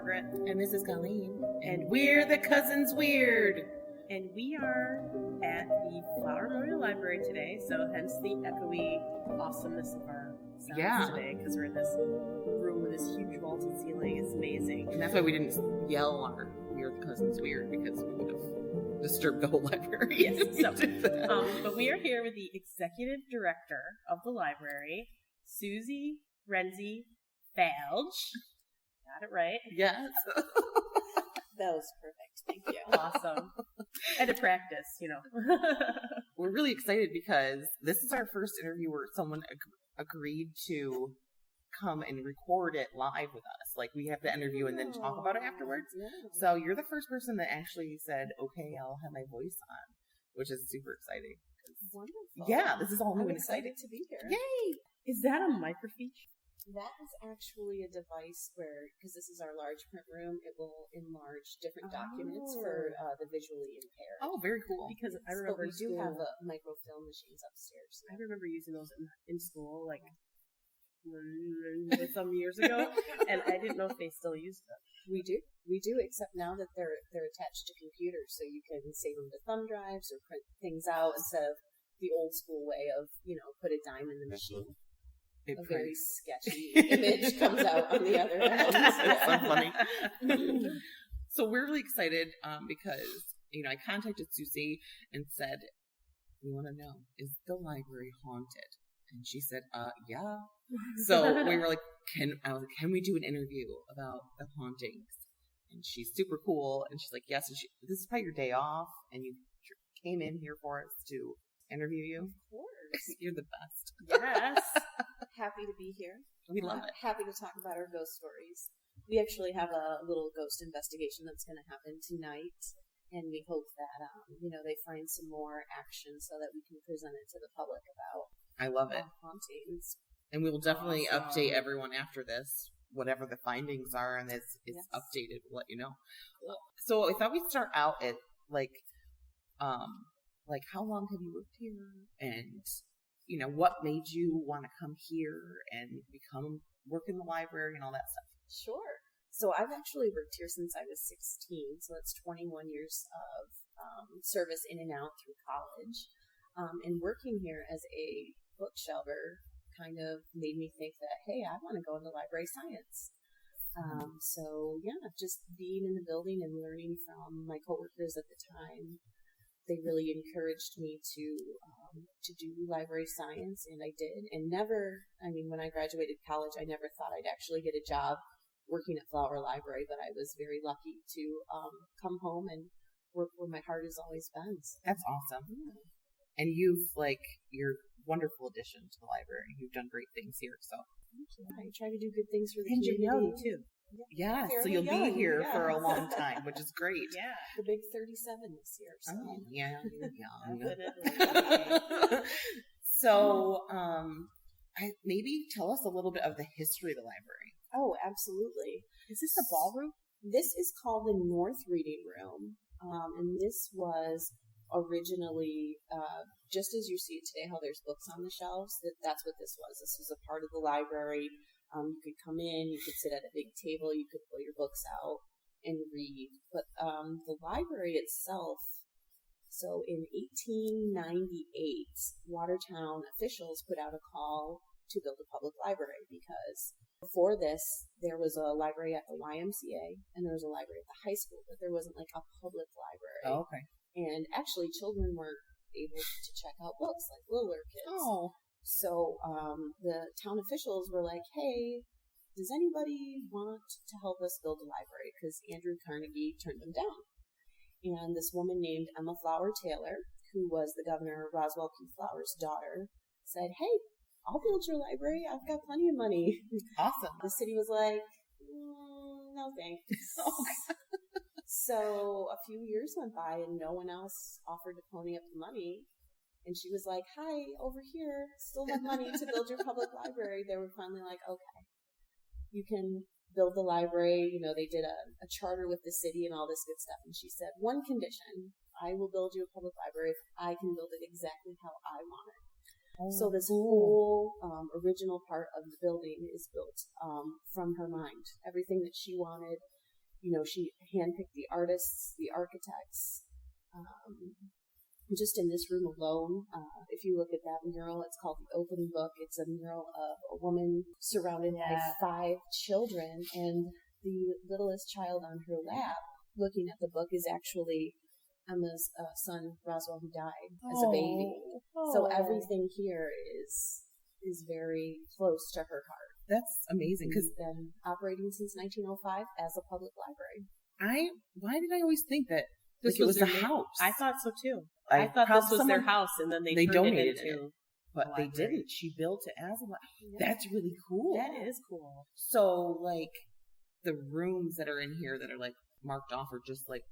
Margaret. And this is Colleen. And we're the Cousins Weird. And we are at the Flower Memorial Library today, so hence the echoey awesomeness of our sounds today, because we're in this room with this huge vaulted ceiling. It's amazing. And that's why we didn't yell our We're the Cousins Weird, because we would have disturbed the whole library. Yes. So, but we are here with the executive director of the library, Suzie Renzie-Falge. Got it right? Yes. That was perfect. Thank you. Awesome. And to practice, We're really excited because this is our first interview where someone agreed to come and record it live with us. Like, we have the interview and then talk about it afterwards. Yeah. So you're the first person that actually said, okay, I'll have my voice on, which is super exciting. Wonderful. Yeah, this is all new I'm and exciting. excited to be here. Yay! Is that a microfiche? That is actually a device where, because this is our large print room, it will enlarge different documents for the visually impaired. Oh, very cool. Because I remember we do have microfilm machines upstairs. I remember using those in school, like some years ago, and I didn't know if they still used them. We do, except now that they're attached to computers, so you can save them to thumb drives or print things out instead of the old school way of, put a dime in the machine. A very sketchy image comes out on the other end. It's so funny. So we're really excited because, I contacted Suzie and said, we want to know, is the library haunted? And she said, yeah. So we were like, can we do an interview about the hauntings? And she's super cool. And she's like, yes. And this is probably your day off. And you came in here for us to interview you. Of course. You're the best. Yes. Happy to be here. We love it. Happy to talk about our ghost stories. We actually have a little ghost investigation that's going to happen tonight. And we hope that, they find some more action so that we can present it to the public about I love it. Hauntings. And we will definitely update everyone after this, whatever the findings are, and it's updated. We'll let you know. Cool. So I thought we'd start out at how long have you lived here, and what made you want to come here and work in the library and all that stuff. Sure. So I've actually worked here since I was 16, so that's 21 years of service in and out through college. And working here as a bookshelver kind of made me think that, hey, I want to go into library science. Just being in the building and learning from my coworkers at the time, they really encouraged me to do library science, and I did. And when I graduated college, I never thought I'd actually get a job working at Flower Library, but I was very lucky to come home and work where my heart has always been. So. That's awesome. Yeah. And you're a wonderful addition to the library. You've done great things here, so. I try to do good things for the community. And you're young, too. Yeah, so you'll be here for a long time, which is great. Yeah. The big 37 this year. So. Oh, yeah, you're young. So, maybe tell us a little bit of the history of the library. Oh, absolutely. Is this the ballroom? This is called the North Reading Room. And this was originally, just as you see it today, how there's books on the shelves, that's what this was. This was a part of the library. You could come in, you could sit at a big table, you could pull your books out and read. But the library itself, so in 1898, Watertown officials put out a call to build a public library because before this, there was a library at the YMCA and there was a library at the high school, but there wasn't like a public library. Oh, okay. And actually, children weren't able to check out books like littler kids. Oh. So the town officials were like, hey, does anybody want to help us build a library? Because Andrew Carnegie turned them down. And this woman named Emma Flower Taylor, who was the Govenor Roswell Flower's daughter, said, hey, I'll build your library. I've got plenty of money. Awesome. The city was like, no thanks. So a few years went by and no one else offered to pony up the money. And she was like, hi, over here, still have money to build your public library. They were finally like, okay, you can build the library. They did a charter with the city and all this good stuff. And she said, one condition, I will build you a public library if I can build it exactly how I want it. So this whole original part of the building is built from her mind. Everything that she wanted, she handpicked the artists, the architects. Just in this room alone, if you look at that mural, it's called The Open Book. It's a mural of a woman surrounded by 5 children, and the littlest child on her lap looking at the book is actually Emma's son, Roswell, who died as a baby. So everything here is very close to her heart. That's amazing. Because it's been operating since 1905 as a public library. Why did I always think that this was the house? I thought so too. I thought this was their house, and then they donated it into but they didn't. She built it as a library. That's really cool. That is cool. So, like, the rooms that are in here that are, like, marked off are just, like,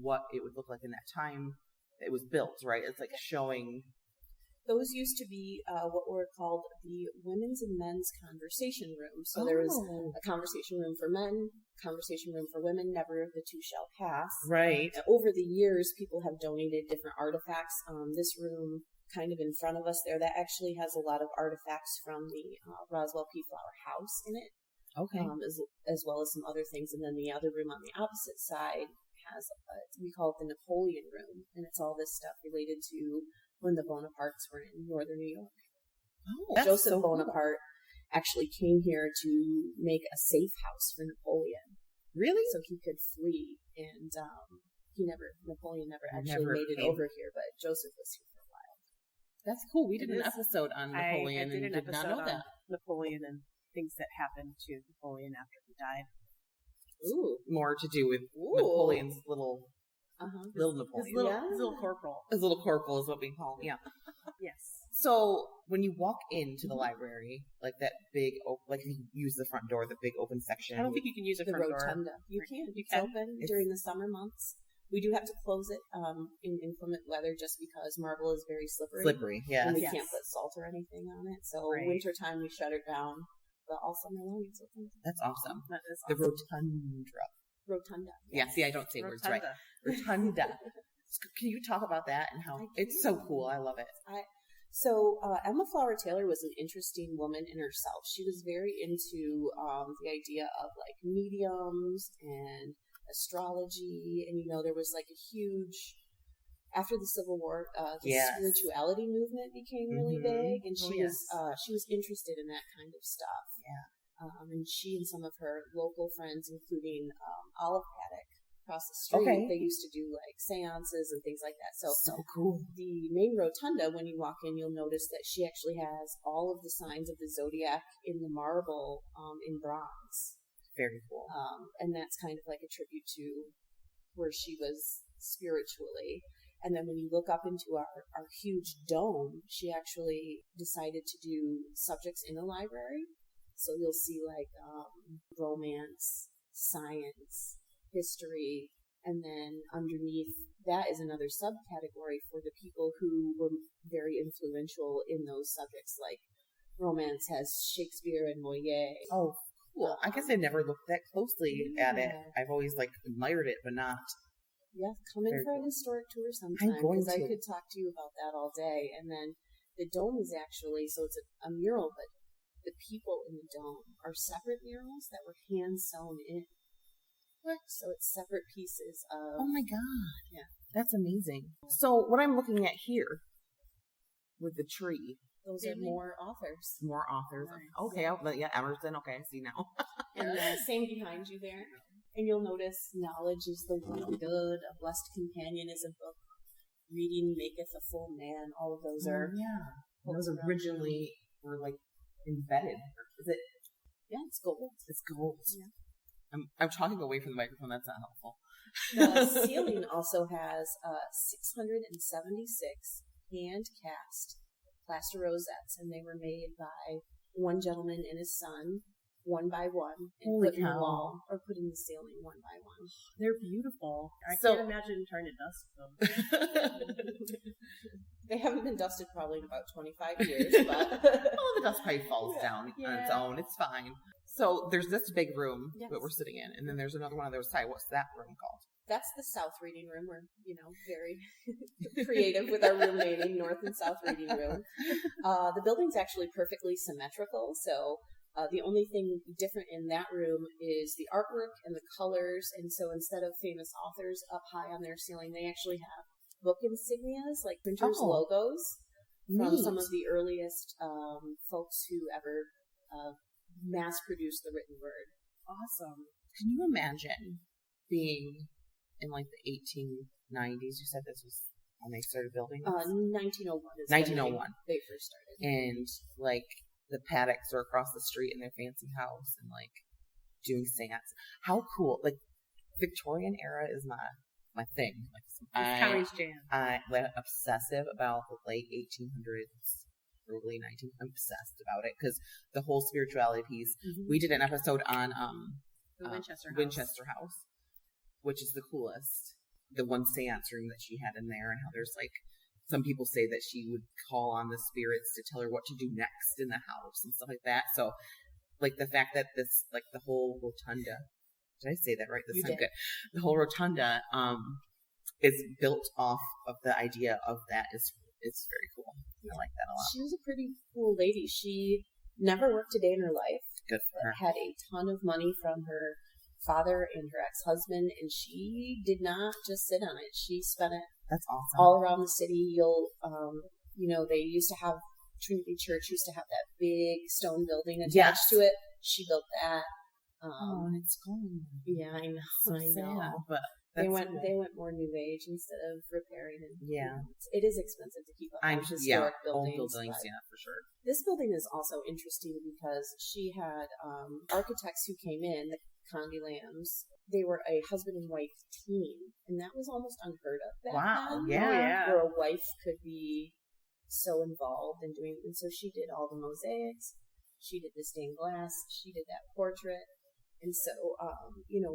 what it would look like in that time it was built, right? It's, like, showing... Those used to be what were called the women's and men's conversation rooms. So there was a conversation room for men, conversation room for women, never the two shall pass. Right. Over the years, people have donated different artifacts. This room kind of in front of us there, that actually has a lot of artifacts from the Roswell Flower house in it. Okay. As well as some other things. And then the other room on the opposite side has, we call it the Napoleon room. And it's all this stuff related to when the Bonapartes were in northern New York. Oh, Joseph Bonaparte actually came here to make a safe house for Napoleon. Really? So he could flee, and Napoleon never actually made it over here, but Joseph was here for a while. That's cool. We did an episode on Napoleon and did not know that. Napoleon and things that happened to Napoleon after he died. Ooh. More to do with Napoleon's little Napoleon. His little corporal. His little corporal is what we call him. Yeah. Yes. So when you walk into the library, like that big, like you use the front door, the big open section. I don't think you can use the front rotunda. door. You can. It's open during the summer months. We do have to close it in inclement weather just because marble is very slippery. Slippery, yeah. And we can't put salt or anything on it. So wintertime we shut it down. But all summer long it's open. That's awesome. That is awesome. The Rotunda. Yeah, see, I don't say words right. Rotunda. Can you talk about that and how it's so cool? I love it. So Emma Flower Taylor was an interesting woman in herself. She was very into the idea of like mediums and astrology, and there was like a huge, after the Civil War, the spirituality movement became really big, and she was interested in that kind of stuff. Yeah. And she and some of her local friends, including Olive Paddock across the street, they used to do like seances and things like that. So cool. The main rotunda, when you walk in, you'll notice that she actually has all of the signs of the zodiac in the marble in bronze. Very cool. And that's kind of like a tribute to where she was spiritually. And then when you look up into our huge dome, she actually decided to do subjects in a library. So you'll see like romance, science, history, and then underneath that is another subcategory for the people who were very influential in those subjects. Like romance has Shakespeare and Molière. Oh, cool. I guess I never looked that closely at it. I've always like admired it, but not. Yeah, come in for an historic tour sometime, because I could talk to you about that all day. And then the dome is actually, so it's a mural, but the people in the dome are separate murals that were hand sewn in. What? So it's separate pieces of... Oh my God. Yeah. That's amazing. So what I'm looking at here with the tree. Those are more authors. More authors. Nice. Okay. Emerson. Okay. I see now. And same behind you there. And you'll notice knowledge is the one good. A blessed companion is a book. Reading maketh a full man. All of those are... Yeah. Those originally were like embedded. Is it? Yeah, it's gold. It's gold. Yeah. I'm talking away from the microphone. That's not helpful. The ceiling also has 676 hand-cast plaster rosettes, and they were made by one gentleman and his son, one by one, and put in the wall or put in the ceiling one by one. They're beautiful. I can't imagine trying to dust them. They haven't been dusted probably in about 25 years, but the dust probably falls down on its own. It's fine. So there's this big room that we're sitting in, and then there's another one on the other side. What's that room called? That's the South Reading Room. We're, very creative with our room naming, North and South Reading Room. The building's actually perfectly symmetrical, so The only thing different in that room is the artwork and the colors. And so instead of famous authors up high on their ceiling, they actually have book insignias, like printers' logos from some of the earliest folks who ever mass-produced the written word. Awesome. Can you imagine being in like the 1890s? You said this was when they started building this? 1901 is 1901. when they first started. And like the paddocks are across the street in their fancy house and like doing seance. How cool. Like Victorian era is my thing. Like County's jam. I'm obsessive about the late 1800s, early 1900s. I'm obsessed about it because the whole spirituality piece. Mm-hmm. We did an episode on the Winchester House, which is the coolest. The one seance room that she had in there, and how there's like some people say that she would call on the spirits to tell her what to do next in the house and stuff like that. So, like the fact that this, like the whole rotunda. Did I say that right? This sounds good. The whole rotunda is built off of the idea of that. Is very cool. I like that a lot. She was a pretty cool lady. She never worked a day in her life. Good for her. Had a ton of money from her father and her ex-husband, and she did not just sit on it. She spent it. That's awesome. All around the city. They used to have Trinity Church used to have that big stone building attached to it. She built that. It's gone. Yeah, I know. So sad, but they went more new age instead of repairing. And, it is expensive to keep up historic buildings. Old buildings, for sure. This building is also interesting because she had architects who came in, the Condy Lambs. They were a husband and wife team, and that was almost unheard of back then. Yeah. Where a wife could be so involved in doing, and so she did all the mosaics, she did the stained glass, she did that portrait, and so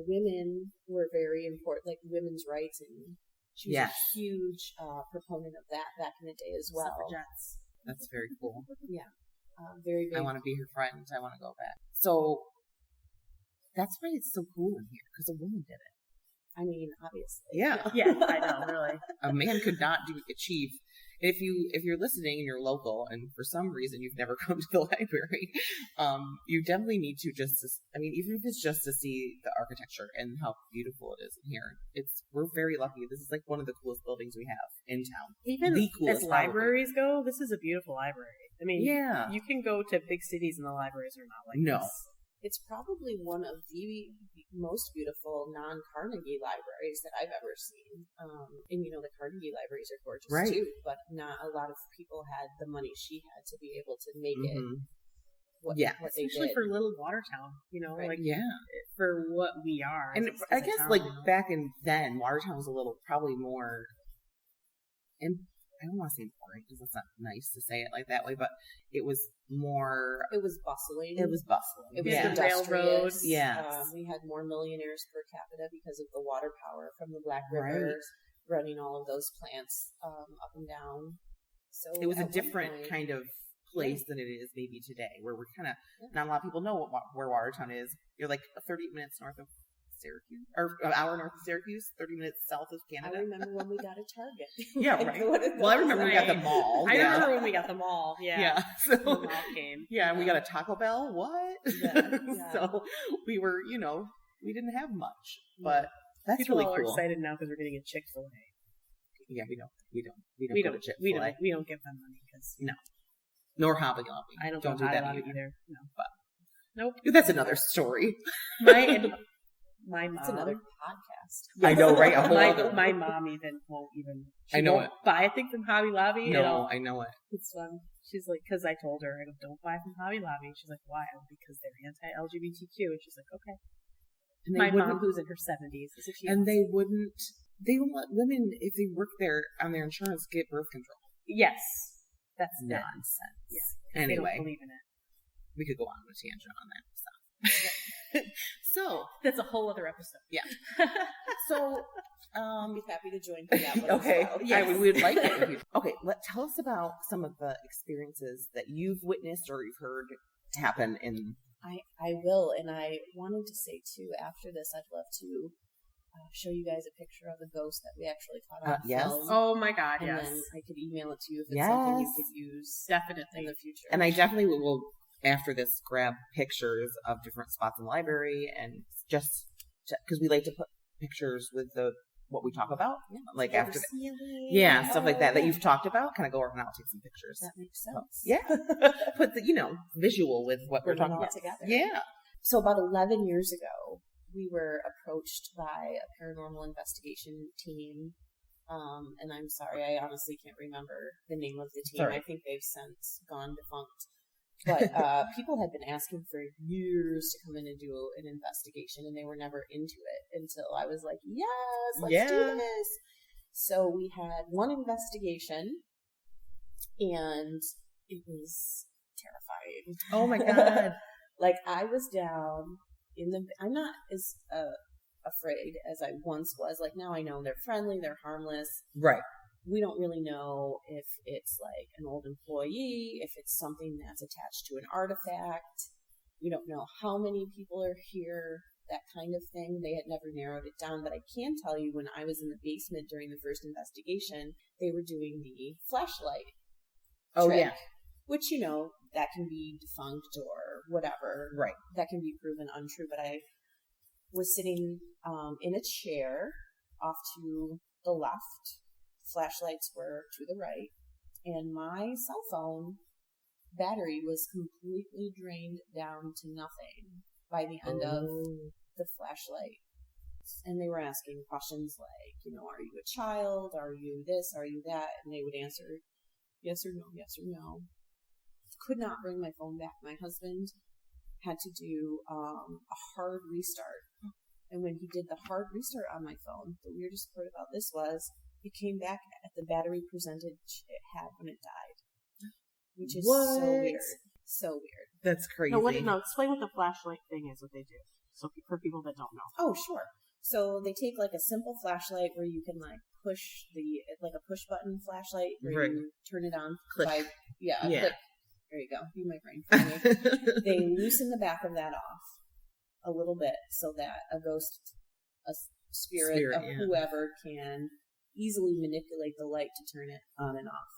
women were very important, like women's rights, and she was a huge proponent of that back in the day as well. Suffragettes. That's very cool. Yeah, very big. I want to be her friend. I want to go back. So that's why it's so cool in here, because a woman did it. I mean, obviously. Yeah. Yeah, I know, really. A man could not achieve. If you're listening and you're local and for some reason you've never come to the library, you definitely need to even if it's just to see the architecture and how beautiful it is in here. We're very lucky. This is like one of the coolest buildings we have in town. Even as libraries go, this is a beautiful library. I mean, you can go to big cities and the libraries are not like this. It's probably one of the most beautiful non-Carnegie libraries that I've ever seen. And the Carnegie libraries are gorgeous too, but not a lot of people had the money she had to be able to make it what they did. Especially for little Watertown, for what we are. And I guess back in then, Watertown was a little probably more, I don't want to say boring because that's not nice to say it like that way, but it was more. It was bustling. It was the railroad. Yeah. We had more millionaires per capita because of the water power from the Black River running all of those plants up and down. So it was a different kind of place than it is maybe today, where we're kind of not a lot of people know where Watertown is. You're like 30 minutes north of Syracuse, or an hour north of Syracuse, 30 minutes south of Canada. I remember when we got a Target. Yeah, right. Well, I remember we got the mall. I remember when we got the mall. Yeah. So, the mall came. Yeah, and we got a Taco Bell. What? Yeah. So we were, we didn't have much, but that's people really cool. People are excited now because we're getting a Chick-fil-A. Yeah, we don't go to Chick-fil-A. We don't give them money because nor Hobby Lobby. I don't do Hobby that Lobby either. No, but nope. That's another story. My mom. It's another podcast. I know, right? A whole other. My mom won't even. I know it. Buy a thing from Hobby Lobby. No, I know it. It's fun. She's like, because I told her, don't buy from Hobby Lobby. She's like, why? Because they're anti-LGBTQ. And she's like, okay. And my mom, who's in her 70s, is a and they won't let women, if they work there on their insurance, get birth control. Yes, that's nonsense. Yeah. Anyway, they don't believe in it. We could go on a tangent on that stuff. So that's a whole other episode. Yeah. So I'd be happy to join for that one. Okay. As well. Yes. We would like it. Okay. Tell us about some of the experiences that you've witnessed or you've heard happen in. I will, and I wanted to say too. After this, I'd love to show you guys a picture of the ghost that we actually caught on film. Oh my God! And yes. then I could email it to you if it's something you could use definitely in the future. And I definitely will after this grab pictures of different spots in the library, and just because we like to put pictures with what we talk about, like after stuff like that you've talked about, kind of go over and I'll take some pictures. That makes sense. Put the visual with what we're talking about together. So about 11 years ago, we were approached by a paranormal investigation team. And I'm sorry, I honestly can't remember the name of the team. Sorry. I think they've since gone defunct. But people had been asking for years to come in and do an investigation, and they were never into it until I was like, yes, let's do this. So we had one investigation, and it was terrifying. Oh my God. Like, I was down I'm not as afraid as I once was. Like, now I know they're friendly, they're harmless. Right. We don't really know if it's like an old employee, if it's something that's attached to an artifact. We don't know how many people are here, that kind of thing. They had never narrowed it down, but I can tell you when I was in the basement during the first investigation, they were doing the flashlight trick, which, that can be defunct or whatever. Right. That can be proven untrue, but I was sitting in a chair off to the left. Flashlights were to the right, and my cell phone battery was completely drained down to nothing by the end of the flashlight. And they were asking questions like, are you a child? Are you this? Are you that? And they would answer yes or no, yes or no. Could not bring my phone back. My husband had to do a hard restart. And when he did the hard restart on my phone, the weirdest part about this was it came back at the battery percentage it had when it died. Which is so weird. So weird. That's crazy. No, explain what the flashlight thing is, what they do. So for people that don't know. Oh, sure. So they take like a simple flashlight where you can like push like a push button flashlight where you turn it on. Click. Click. There you go. Be my brain for me. They loosen the back of that off a little bit so that a ghost, a spirit of whoever can easily manipulate the light to turn it on and off.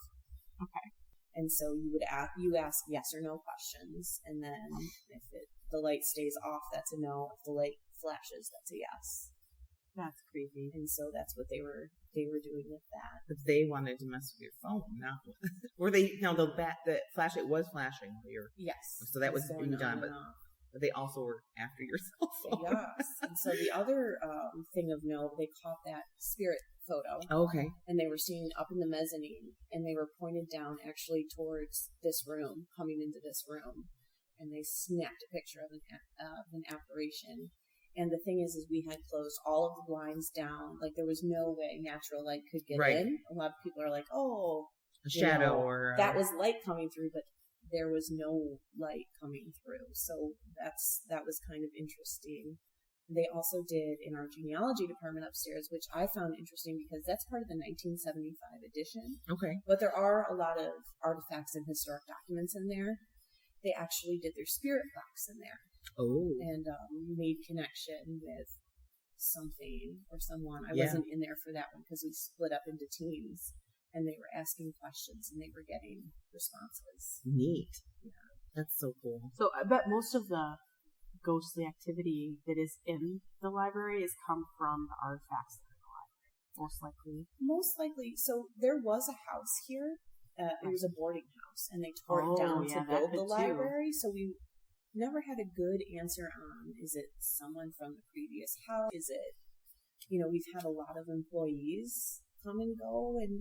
Okay. And so you ask yes or no questions, and then if the light stays off, that's a no. If the light flashes, that's a yes. That's creepy. And so that's what they were doing with that. But they wanted to mess with your phone, not the flashlight was flashing here. Yes. So that was being done, but they also were after your cell phone. Yes. And so the other thing of note, they caught that spirit photo. Okay. And they were seen up in the mezzanine, and they were pointed down actually towards this room, coming into this room, and they snapped a picture of an apparition. And the thing is we had closed all of the blinds down. Like, there was no way natural light could get in. A lot of people are like, a shadow or that was light coming through, but there was no light coming through. So that was kind of interesting. They also did in our genealogy department upstairs, which I found interesting because that's part of the 1975 edition. Okay. But there are a lot of artifacts and historic documents in there. They actually did their spirit box in there. Oh. And made connection with something or someone. I wasn't in there for that one because we split up into teams, and they were asking questions and they were getting responses. Neat. Yeah. That's so cool. So I bet most of the ghostly activity that is in the library has come from the artifacts that are in the library. Most likely. So there was a house here. It was a boarding house, and they tore it down to build the library. So we never had a good answer on, is it someone from the previous house? Is it, we've had a lot of employees come and go and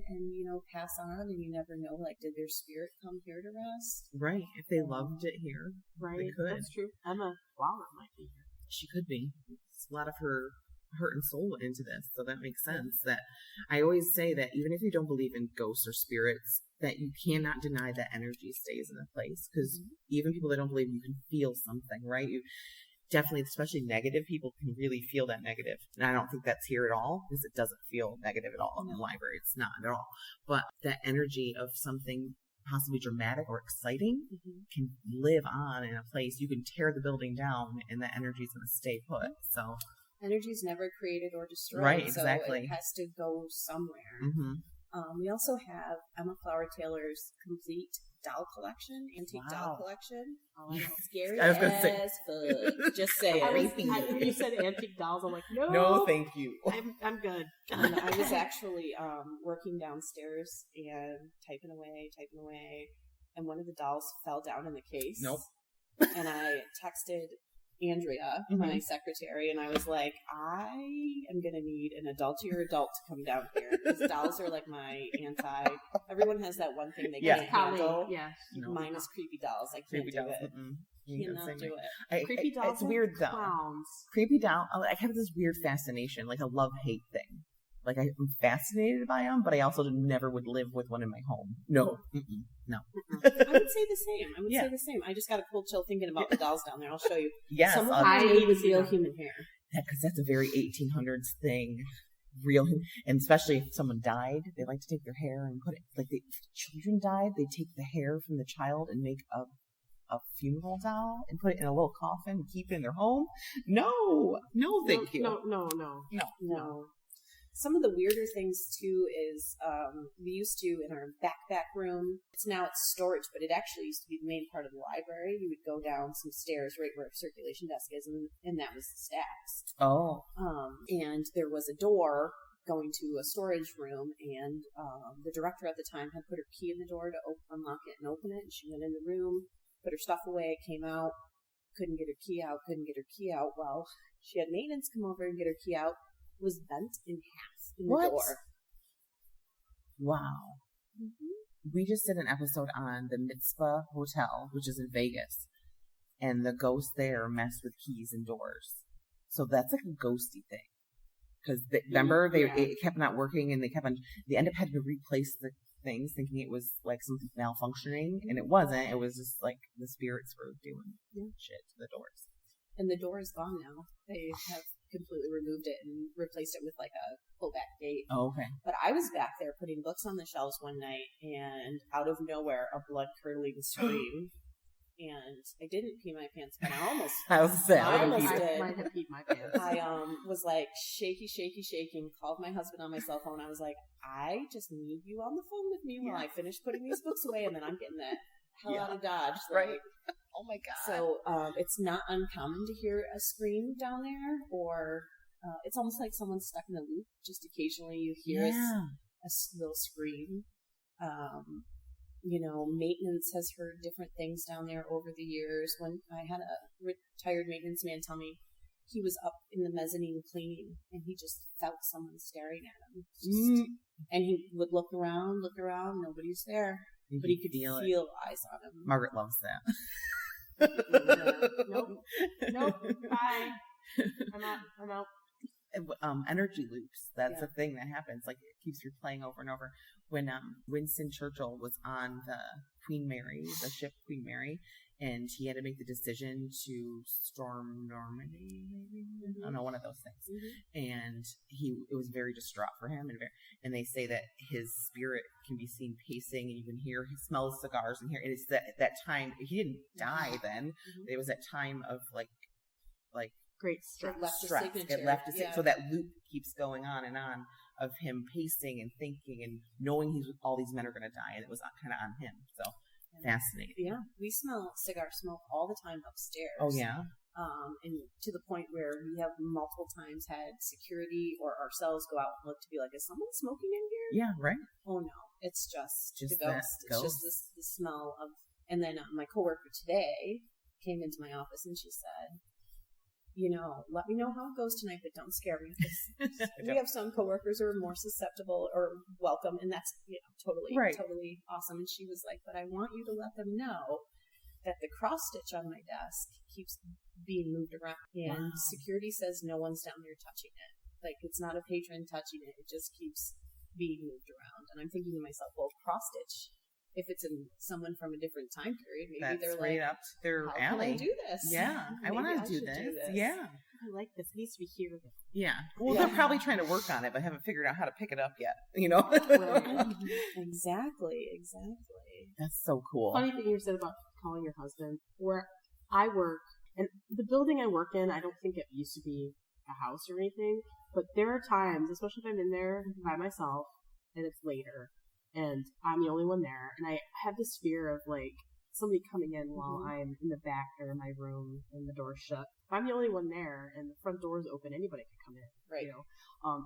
pass on, and you never know, like, did their spirit come here to rest? Right. If they loved it here, they could. That's true. Emma Flower might be here. She could be. It's a lot of her heart and soul went into this, so that makes sense. That I always say that even if you don't believe in ghosts or spirits, that you cannot deny that energy stays in a place, because even people that don't believe, you can feel something, right? You definitely, especially negative people, can really feel that negative. And I don't think that's here at all, because it doesn't feel negative at all in the library. It's not at all. But that energy of something possibly dramatic or exciting can live on in a place. You can tear the building down and the energy is going to stay put. So energy is never created or destroyed. Right, exactly. So it has to go somewhere. We also have Emma Flower Taylor's complete doll collection, antique doll collection. Scary I was gonna say. as fuck. Just saying. When you said antique dolls, I'm like, no. No, thank you. I'm good. And I was actually working downstairs and typing away, and one of the dolls fell down in the case. Nope. And I texted Andrea, my secretary, and I was like, I am going to need an adultier adult to come down here, because dolls are like my everyone has that one thing they can't handle. Yeah. Mine is creepy dolls. I can't do it. Cannot do it. Creepy dolls. It's weird though. Clowns. Creepy doll. I have this weird fascination, like a love-hate thing. Like I'm fascinated by them, but I also never would live with one in my home. No. No. I would say the same. I just got a cold chill thinking about the dolls down there. I'll show you. Yes. Some of them need real human hair. Because that's a very 1800s thing. Real, and especially if someone died, they like to take their hair and put it, like if children died, they take the hair from the child and make a funeral doll and put it in a little coffin and keep it in their home. No, thank you. No. Some of the weirder things too is we used to, in our backpack room, it's storage, but it actually used to be the main part of the library. You would go down some stairs right where a circulation desk is, and that was the stacks. Oh. And there was a door going to a storage room, and the director at the time had put her key in the door to unlock it and open it, and she went in the room, put her stuff away, came out, couldn't get her key out. Well, she had maintenance come over and get her key out. Was bent in half in the door. Wow. We just did an episode on the Mitzvah Hotel, which is in Vegas, and the ghosts there mess with keys and doors. So that's like a ghosty thing. Because remember, it kept not working, and they ended up having to replace the things, thinking it was like something malfunctioning, and it wasn't. It was just like the spirits were doing shit to the doors. And the door is gone now. They have completely removed it and replaced it with like a pull-back gate. Oh, okay. But I was back there putting books on the shelves one night, and out of nowhere, a blood-curdling scream. And I didn't pee my pants, but I almost did. I might have peed my pants. I was like shaking, called my husband on my cell phone. I was like, I just need you on the phone with me while I finish putting these books away, and then I'm getting that hell out of Dodge. Right. Oh my God. So it's not uncommon to hear a scream down there, or it's almost like someone's stuck in a loop. Just occasionally you hear a little scream. Maintenance has heard different things down there over the years. When I had a retired maintenance man tell me he was up in the mezzanine cleaning, and he just felt someone staring at him. And he would look around, nobody's there. But he could feel eyes on him. Margaret loves that. Nope. Bye. I'm out. Energy loops. That's a thing that happens. Like it keeps replaying over and over. When Winston Churchill was on the Queen Mary, the ship Queen Mary, and he had to make the decision to storm Normandy, maybe I don't know, one of those things. And it was very distraught for him, and they say that his spirit can be seen pacing, and you can smell the cigars and hear. And it's that time he didn't die then. It was that time of like great stress. It left so that loop keeps going on and on of him pacing and thinking and knowing all these men are going to die, and it was kind of on him. So fascinating. Yeah, we smell cigar smoke all the time upstairs. Oh yeah. And to the point where we have multiple times had security or ourselves go out and look to be like, is someone smoking in here? Yeah, right. Oh no, it's just the that ghost. It's just the smell of. And then my coworker today came into my office and she said, let me know how it goes tonight, but don't scare me. We have some coworkers who are more susceptible or welcome, and that's totally awesome. And she was like, but I want you to let them know that the cross stitch on my desk keeps being moved around, and security says no one's down there touching it. Like, it's not a patron touching it; it just keeps being moved around. And I'm thinking to myself, well, cross stitch. If it's in someone from a different time period, maybe they're right like, up their how alley. Can I do this? Yeah, I want to do this. Yeah, I like this. It needs to be here. Yeah. Well, they're probably trying to work on it, but haven't figured out how to pick it up yet. Exactly. That's so cool. Funny thing you said about calling your husband. Where I work, and the building I work in, I don't think it used to be a house or anything, but there are times, especially if I'm in there by myself, and it's later, and I'm the only one there, and I have this fear of like somebody coming in while I'm in the back or in my room and the door's shut. If I'm the only one there and the front door's open, anybody can come in. Right. You know?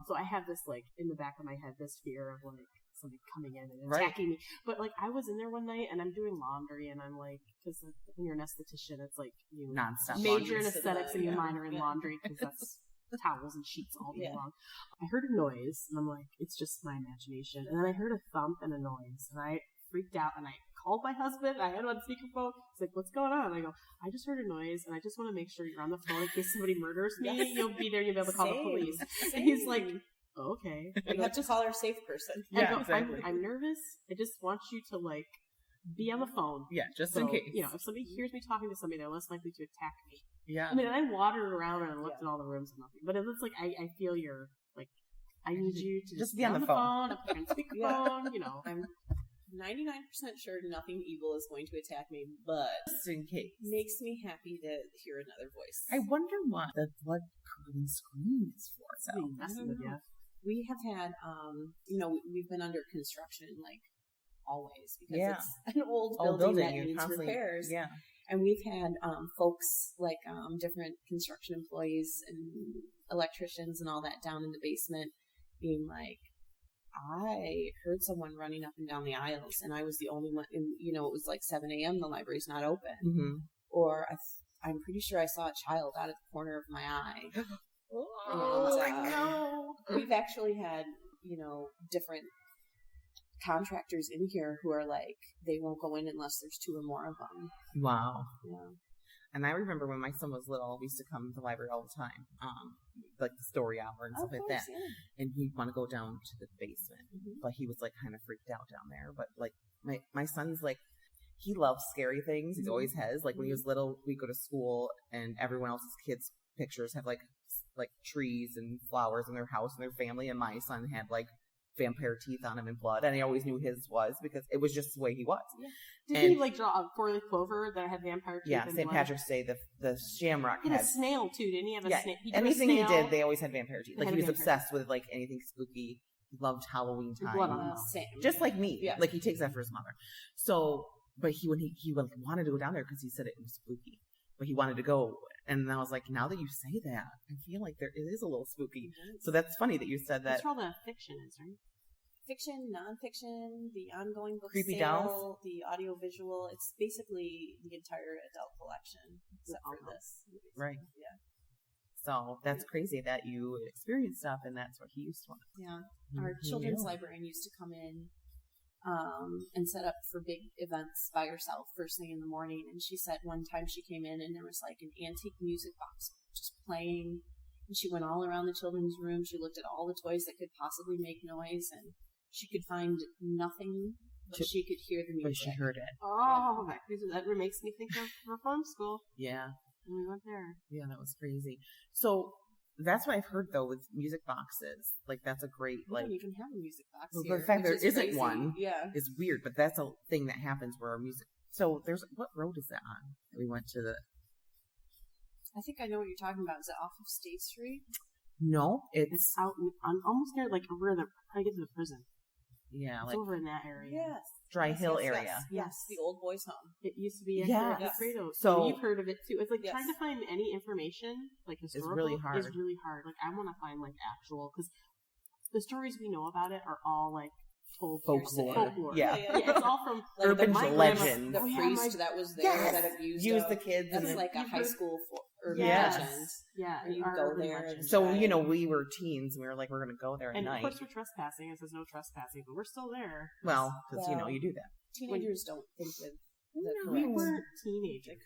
So I have this like in the back of my head this fear of like somebody coming in and attacking me. But like I was in there one night and I'm doing laundry and I'm like, because when you're an esthetician, it's like you non-stop major in aesthetics and you minor in laundry because that's towels and sheets all day long. I heard a noise and I'm like, it's just my imagination. And then I heard a thump and a noise and I freaked out and I called my husband. I had him on speakerphone. He's like, what's going on? And I go, I just heard a noise and I just want to make sure you're on the phone in case somebody murders me. You'll be there and you'll be able to call the police. And he's like, oh, okay. You have to call our safe person. Yeah, exactly. I'm nervous. I just want you to like be on the phone. Yeah, just in case. You know, if somebody hears me talking to somebody, they're less likely to attack me. Yeah. I mean, I wandered around and looked in all the rooms and nothing. But it's like I feel you're like, I need you to just be on the phone. I'm on speakerphone. You know, I'm 99% sure nothing evil is going to attack me, but just in case. Makes me happy to hear another voice. I wonder what the blood curdling scream is for. So I don't know. We have had, we've been under construction like always because it's an old building that needs repairs. Yeah. And we've had folks like different construction employees and electricians and all that down in the basement being like, I heard someone running up and down the aisles, and I was the only one. And it was like 7 a.m. The library's not open, or I'm pretty sure I saw a child out of the corner of my eye. We've actually had different contractors in here who are like, they won't go in unless there's 2 or more of them. Wow. Yeah. And I remember when my son was little, we used to come to the library all the time, like the story hour and stuff like that. Yeah. And he'd want to go down to the basement, but he was like kind of freaked out down there. But like my son's like, he loves scary things. He always has. Like when he was little, we'd go to school and everyone else's kids' pictures have like trees and flowers in their house and their family. And my son had like vampire teeth on him and blood, and I always knew his was because it was just the way he was. Yeah. Did he like draw a 4-leaf clover that had vampire teeth? Yeah, St. Patrick's Day, the shamrock had a snail too, didn't he? Have a snail? Anything he did, they always had vampire teeth. Like he was obsessed with like anything spooky. He loved Halloween time, just like me. Yeah. Like he takes after his mother. So, but when he wanted to go down there because he said it was spooky, but he wanted to go. And I was like, now that you say that, I feel like it is a little spooky. So that's funny that you said that. That's where all the fiction is, right? Fiction, nonfiction, the ongoing book Creepy sale, dolls. the audiovisual. It's basically the entire adult collection, except for this. Right. Yeah. So that's crazy that you experienced stuff, and that's what he used to want. Yeah. Our children's librarian used to come in and set up for big events by herself first thing in the morning. And she said one time she came in and there was like an antique music box just playing. And she went all around the children's room. She looked at all the toys that could possibly make noise, and she could find nothing, but she could hear the music. But she heard it. Oh, that makes me think of reform school. Yeah. We went there. Yeah, that was crazy. So that's what I've heard though with music boxes. Like that's a great we don't even have a music box well, here. The fact there isn't crazy. one is weird, but that's a thing that happens where our music. So what road is that on? We went to the. I think I know what you're talking about. Is it off of State Street? No, it's out on almost near like where I get to the prison. Yeah, it's over in that area. Yes. Dry Hill area. Yes, the old boys' home. It used to be Fredo. So you've heard of it too. It's like trying to find any information, like historical, is really hard. Like I want to find like actual, because the stories we know about it are all like told folklore. Yeah, it's all from like urban legends. The priest that was there that abused the kids. That's like a high school urban legend. Yeah, and you go there. So we were teens. And we were like, we're going to go there at night. And of course, we're trespassing. It says no trespassing, but we're still there. Well, because you do that. Teenagers don't think with the correct. We weren't teenagers.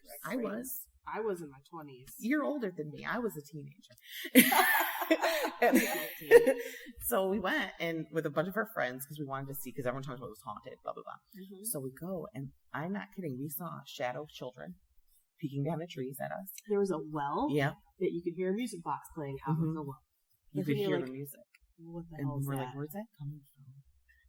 I was in my 20s. You're older than me. I was a teenager. So we went and with a bunch of our friends because we wanted to see, because everyone talked about it was haunted, blah, blah, blah. Mm-hmm. So we go, and I'm not kidding. We saw shadow children peeking down the trees at us. There was a well that you could hear a music box playing out of the well. You could hear the music. What the hell is that? We're like, where's that coming from?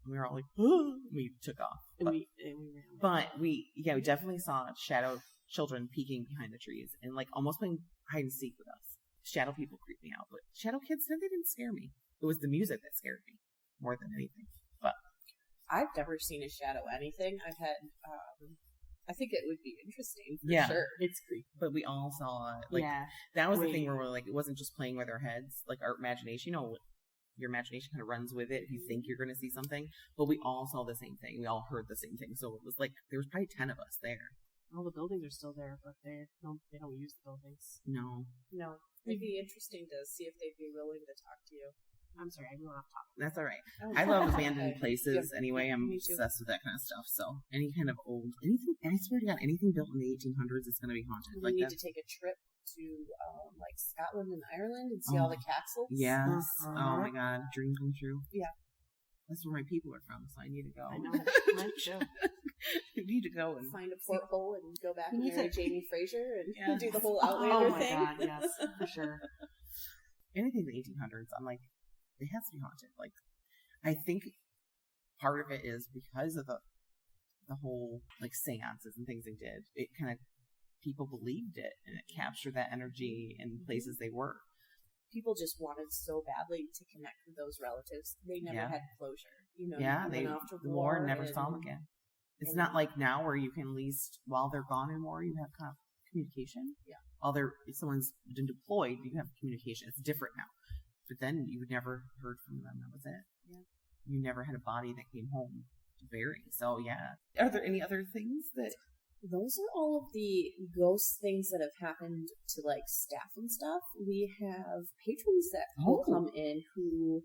And we were all like, oh, we took off. And we ran. But we definitely saw shadow children peeking behind the trees and like almost playing hide and seek with us. Shadow people creep me out, but shadow kids, they didn't scare me. It was the music that scared me more than anything. But I've never seen a shadow anything. I've had, I think it would be interesting for sure. It's creepy. But we all saw it. Like, that was the thing where we're like, it wasn't just playing with our heads, like our imagination. You know, your imagination kind of runs with it if you think you're going to see something. But we all saw the same thing. We all heard the same thing. So it was like, there was probably 10 of us there. All the buildings are still there, but they don't use the buildings. No. It'd be interesting to see if they'd be willing to talk to you. I'm sorry, I went off topic. That's all right. I love abandoned places anyway. I'm obsessed with that kind of stuff. So any kind of old, anything, I swear to God, anything built in the 1800s is going to be haunted. We need to take a trip to like Scotland and Ireland and see all the castles. Yes. Oh my God, dream come true. Yeah. That's where my people are from, so I need to go. I know. Mine too. I need to go and find a porthole and go back and marry Jamie Fraser and do the whole Outlander thing. Oh my God, yes, for sure. Anything in the 1800s, I'm like, it has to be haunted. Like, I think part of it is because of the whole like seances and things they did. It kind of, people believed it, and it captured that energy in the places they were. People just wanted so badly to connect with those relatives. They never had closure. You know, they went off to war and never saw them again. It's not like now where you can at least, while they're gone in war, you have kind of communication. Yeah. If someone's been deployed, you have communication. It's different now. But then you never heard from them. That was it. Yeah. You never had a body that came home to bury. So, yeah. Are there any other things that... Those are all of the ghost things that have happened to, like, staff and stuff. We have patrons that will come in who,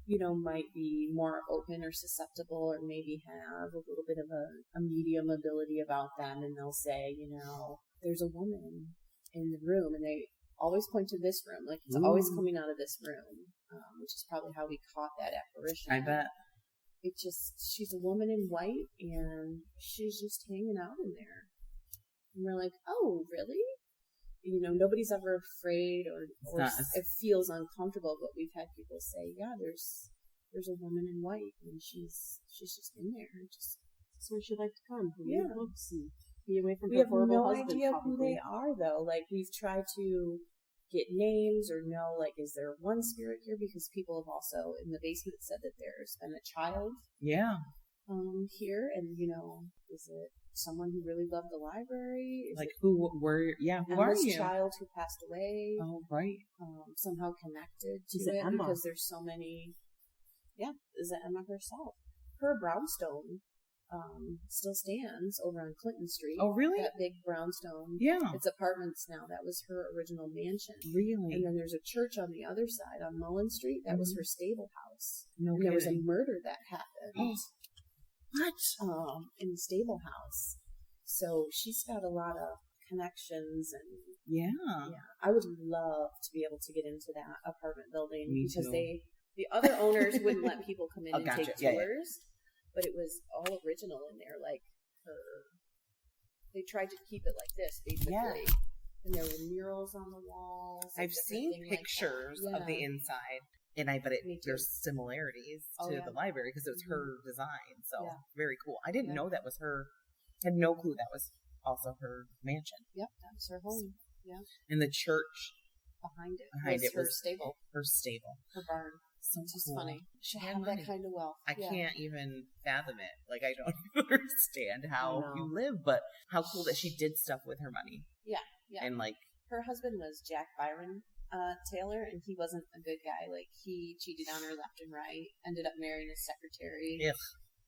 you know, might be more open or susceptible or maybe have a little bit of a medium ability about them. And they'll say, you know, there's a woman in the room, and they always point to this room. Like, it's always coming out of this room, which is probably how we caught that apparition. I bet. She's a woman in white, and she's just hanging out in there. And we're like, oh, really? You know, nobody's ever afraid or it feels uncomfortable, but we've had people say, yeah, there's a woman in white, and she's just in there. That's where she'd like to come. Yeah. Books and be away from we her have horrible no husband, idea probably. who they are, though. Like, we've tried to get names or know, like, is there one spirit here? Because people have also in the basement said that there's been a child here, and, you know, is it someone who really loved the library? Is like, who are you? Child who passed away. Oh, right. Somehow connected to Is it it Emma? because there's so many. Yeah, is it Emma herself? Her brownstone still stands over on Clinton Street. Oh, really? That big brownstone. Yeah. It's apartments now. That was her original mansion. Really? And then there's a church on the other side on Mullen Street. That was her stable house. No and kidding. There was a murder that happened. What? In the stable house. So she's got a lot of connections and yeah. I would love to be able to get into that apartment building. Me because too. the other owners wouldn't let people come in and gotcha. take Yeah, tours. But it was all original in there, like they tried to keep it like this, basically. Yeah. And there were murals on the walls. I've seen pictures of the inside, and there's similarities to the library because it was her design. So very cool. I didn't know that was her. Had no clue that was also her mansion. Yep, that was her home. Yeah. And the church behind it was her stable. Her stable. Her barn. So it's just cool. funny. She had that kind of wealth. I can't even fathom it. Like, I don't understand how you live, but how cool that she did stuff with her money. Yeah, yeah. And, like... Her husband was Jack Byron Taylor, and he wasn't a good guy. Like, he cheated on her left and right, ended up marrying his secretary. Ugh.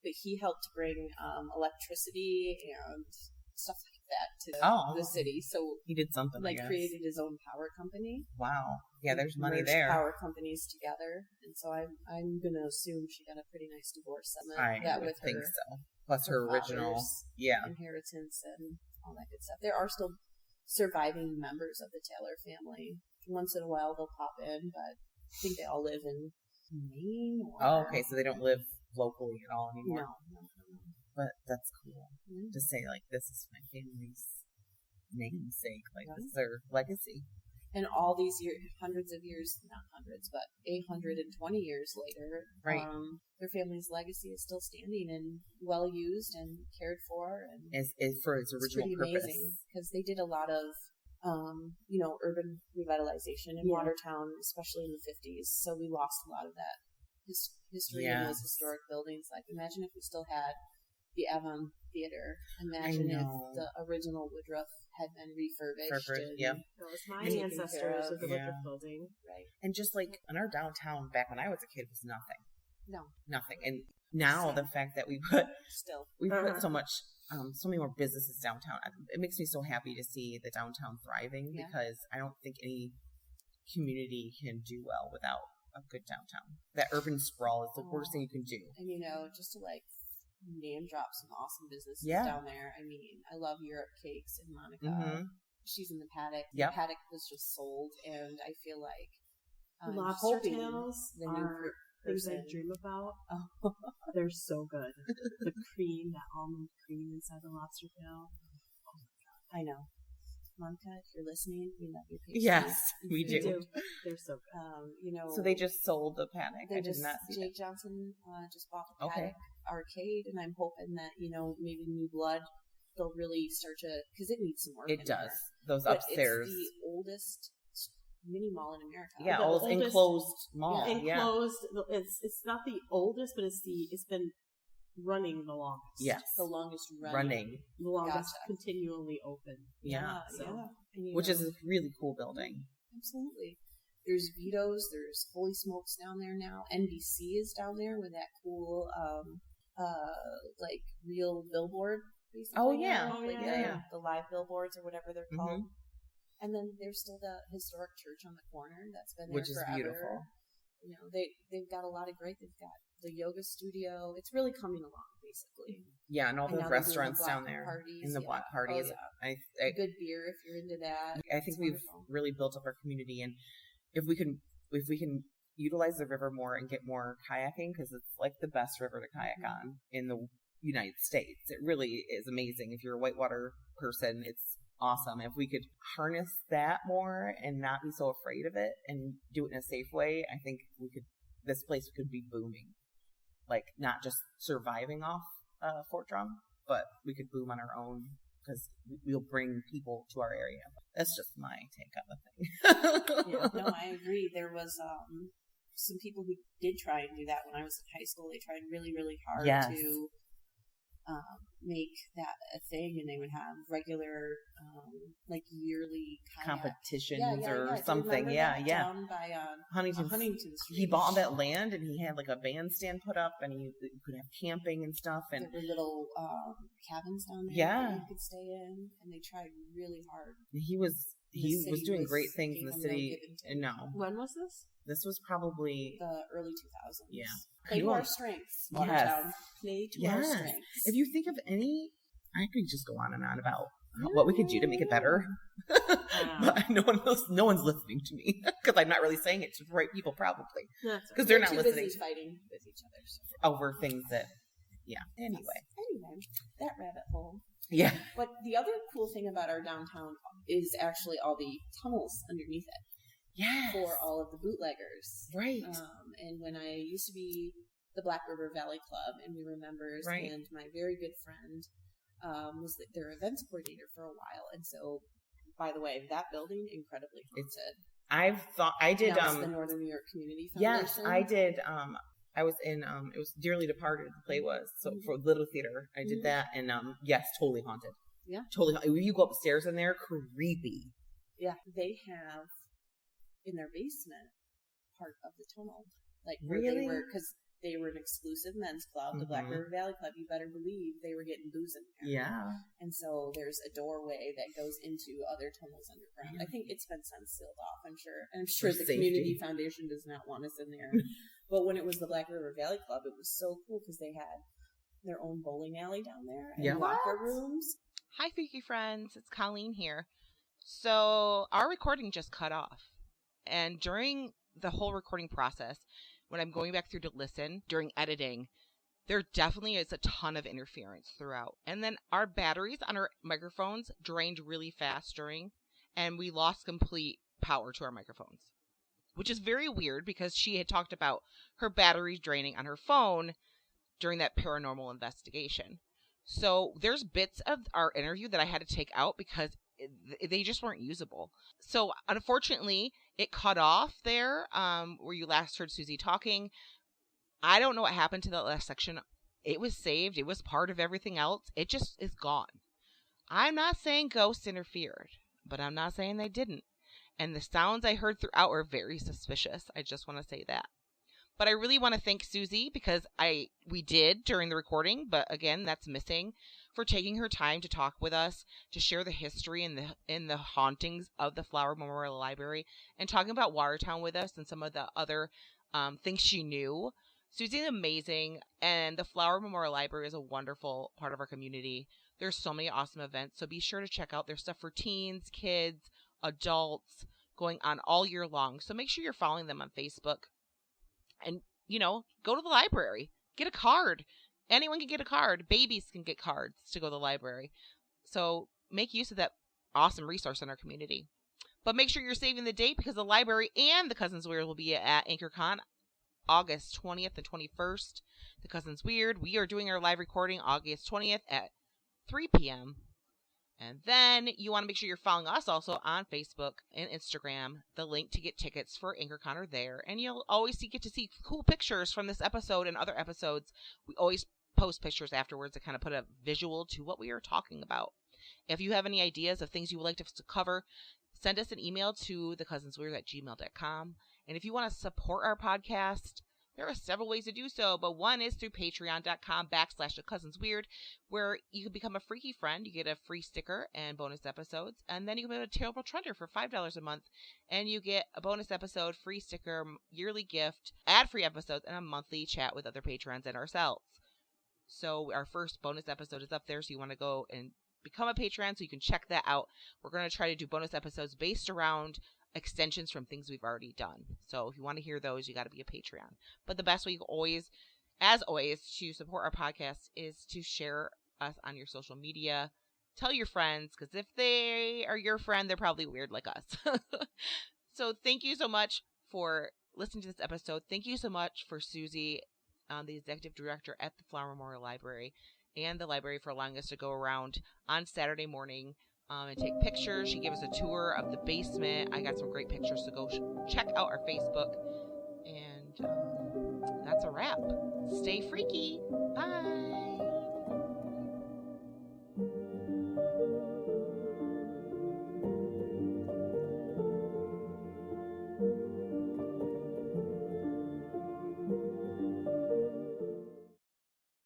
But he helped bring electricity and stuff like that to the city. So he did something, like, created his own power company. Wow. Yeah, there's money merged there. Power companies together, and so I'm gonna assume she got a pretty nice divorce settlement. I would think so. Plus her original, inheritance and all that good stuff. There are still surviving members of the Taylor family. Once in a while they'll pop in, but I think they all live in Maine. Okay, so they don't live locally at all anymore. No. But that's cool to say, like, this is my family's namesake. Like, this is their legacy. And all these years, hundreds of years, not hundreds, but 820 years later, their family's legacy is still standing and well used and cared for. And is for its original purpose. Because they did a lot of, urban revitalization in Watertown, especially in the 50s. So we lost a lot of that history in those historic buildings. Like, imagine if we still had the Avon Theater. Imagine if the original Woodruff had been refurbished. That was my ancestors of the Woodruff building. Right. And just like in our downtown back when I was a kid was nothing. No. Nothing. And now the fact that we put so much, so many more businesses downtown, it makes me so happy to see the downtown thriving because I don't think any community can do well without a good downtown. That urban sprawl is the worst thing you can do. And just to like name drop some awesome businesses down there. I mean, I love Europe Cakes and Monica. Mm-hmm. She's in the Paddock. The Paddock was just sold, and I feel like lobster tails are things I dream about. Oh. They're so good. The cream, that almond cream inside the lobster tail. Oh my god! I know. Monica, if you're listening, we love your pastries. Yes, we do. They're so good. So they just sold the Paddock. I did not see Jake Johnson just bought the Paddock arcade, and I'm hoping that, maybe New Blood, they'll really start to, because it needs some work. It does. Those upstairs. It's the oldest mini mall in America. Yeah, oldest enclosed mall. Yeah, enclosed. It's not the oldest, but it's been running the longest. Yes. The longest running. The longest continually open. Yeah. Which is a really cool building. Absolutely. There's Vito's, there's Holy Smokes down there now. NBC is down there with that cool, like real billboard. Basically. Oh, yeah. The live billboards or whatever they're called. And then there's still the historic church on the corner that's been there which forever. Which is beautiful. They've got a lot of great. They've got the yoga studio. It's really coming along, basically. Yeah, and all those restaurants down there. Parties, and the block parties. Oh, yeah. Good beer if you're into that. I think we've really built up our community, and if we can utilize the river more and get more kayaking, because it's like the best river to kayak on in the United States. It really is amazing. If you're a whitewater person, it's awesome. If we could harness that more and not be so afraid of it and do it in a safe way, I think this place could be booming. Like, not just surviving off Fort Drum, but we could boom on our own because we'll bring people to our area. That's just my take on the thing. No, I agree. There was some people who did try and do that when I was in high school. They tried really, really hard to make that a thing, and they would have regular, like yearly competitions or something. Down by Huntington Street. He bought that land, and he had like a bandstand put up, and you could have camping and stuff. And there were little cabins down there that you could stay in, and they tried really hard. He was doing great things in the city. No. When was this? This was probably the early 2000s. Yeah. Play to our strengths. Watertown. Play to our strengths. If you think of any, I could just go on and on about what we could do to make it better. But no one's listening to me because I'm not really saying it to the right people, probably. Because they're not listening. Busy fighting with each other. Over things that, Anyway, that rabbit hole. Yeah. But the other cool thing about our downtown is actually all the tunnels underneath it. Yes. For all of the bootleggers. Right. And when I used to be the Black River Valley Club, and we were members, and my very good friend was their events coordinator for a while. And so, by the way, that building, incredibly haunted. I did the Northern New York Community Foundation. Yes, I did. I was in, it was Dearly Departed, the play was. So for Little Theater, I did that. And yes, totally haunted. Yeah. Totally. When you go upstairs in there, creepy. Yeah. They have in their basement part of the tunnel. Like where really? They were, because they were an exclusive men's club, the Black River Valley Club. You better believe they were getting booze in there. Yeah. And so there's a doorway that goes into other tunnels underground. I think it's been since sealed off, I'm sure. And I'm sure the Community Foundation does not want us in there. But when it was the Black River Valley Club, it was so cool because they had their own bowling alley down there and locker rooms. Hi, Freaky Friends. It's Colleen here. So our recording just cut off. And during the whole recording process, when I'm going back through to listen during editing, there definitely is a ton of interference throughout. And then our batteries on our microphones drained really fast during, and we lost complete power to our microphones, which is very weird because she had talked about her batteries draining on her phone during that paranormal investigation. So there's bits of our interview that I had to take out because they just weren't usable. So unfortunately, it cut off there where you last heard Suzie talking. I don't know what happened to that last section. It was saved. It was part of everything else. It just is gone. I'm not saying ghosts interfered, but I'm not saying they didn't. And the sounds I heard throughout were very suspicious. I just want to say that. But I really want to thank Suzie because we did during the recording, but again, that's missing, for taking her time to talk with us, to share the history and the hauntings of the Flower Memorial Library, and talking about Watertown with us and some of the other things she knew. Suzie's amazing, and the Flower Memorial Library is a wonderful part of our community. There's so many awesome events, so be sure to check out their stuff for teens, kids, adults, going on all year long. So make sure you're following them on Facebook. And, go to the library. Get a card. Anyone can get a card. Babies can get cards to go to the library. So make use of that awesome resource in our community. But make sure you're saving the date because the library and the Cousins Weird will be at AnchorCon August 20th and 21st. The Cousins Weird. We are doing our live recording August 20th at 3 p.m. And then you want to make sure you're following us also on Facebook and Instagram. The link to get tickets for AnchorCon are there. And you'll always get to see cool pictures from this episode and other episodes. We always post pictures afterwards to kind of put a visual to what we are talking about. If you have any ideas of things you would like us to cover, send us an email to thecousinsweird@gmail.com. And if you want to support our podcast, there are several ways to do so, but one is through patreon.com/thecousinsweird, where you can become a freaky friend. You get a free sticker and bonus episodes, and then you can be a terrible trender for $5 a month, and you get a bonus episode, free sticker, yearly gift, ad-free episodes, and a monthly chat with other patrons and ourselves. So our first bonus episode is up there, so you want to go and become a patron so you can check that out. We're going to try to do bonus episodes based around extensions from things we've already done. So if you want to hear those, you got to be a Patreon. But the best way as always, to support our podcast is to share us on your social media. Tell your friends, because if they are your friend, they're probably weird like us. So thank you so much for listening to this episode. Thank you so much for Suzie, the executive director at the Flower Memorial Library, and the library for allowing us to go around on Saturday morning and take pictures. She gave us a tour of the basement. I got some great pictures, so go check out our Facebook. And that's a wrap. Stay freaky. Bye.